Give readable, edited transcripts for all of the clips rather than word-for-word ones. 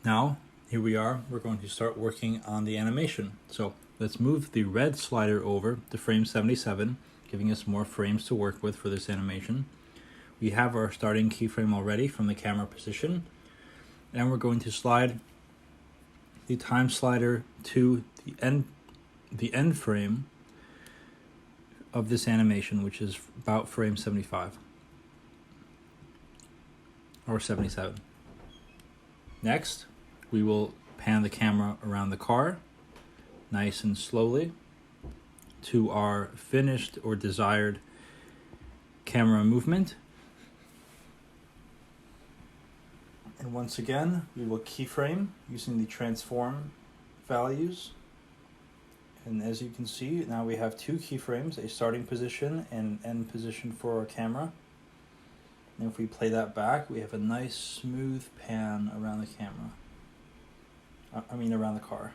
Now, here we are, we're going to start working on the animation. So let's move the red slider over to frame 77, giving us more frames to work with for this animation. We have our starting keyframe already from the camera position, and we're going to slide the time slider to the end frame of this animation, which is about frame 75 or 77. Next, we will pan the camera around the car nice and slowly to our finished or desired camera movement. And once again, we will keyframe using the transform values. And as you can see, now we have two keyframes, a starting position and end position for our camera. And if we play that back, we have a nice smooth pan around the camera. Around the car.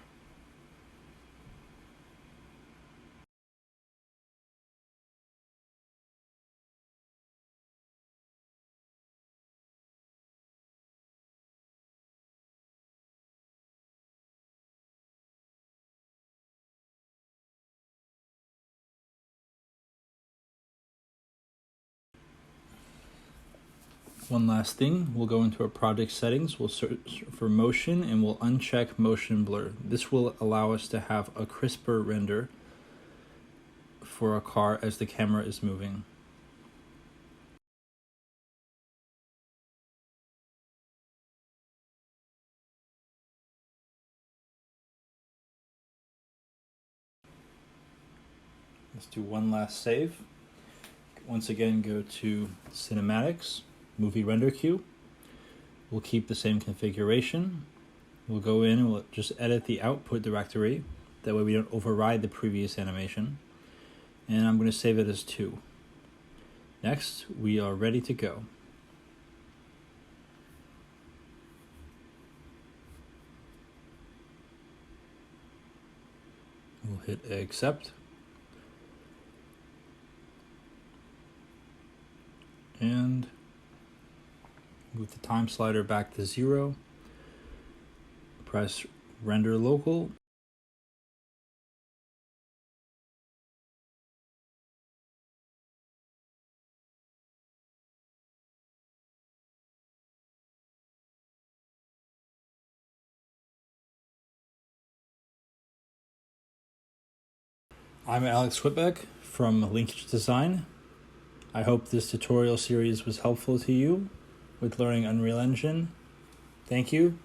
One last thing, we'll go into our project settings, we'll search for motion, and we'll uncheck motion blur. This will allow us to have a crisper render for our car as the camera is moving. Let's do one last save. Once again, go to Cinematics, Movie Render Queue. We'll keep the same configuration. We'll go in and we'll just edit the output directory. That way we don't override the previous animation. And I'm going to save it as 2. Next, we are ready to go. We'll hit accept. And move the time slider back to 0. Press render local. I'm Alex Whitbeck from Linkage Design. I hope this tutorial series was helpful to you with learning Unreal Engine. Thank you.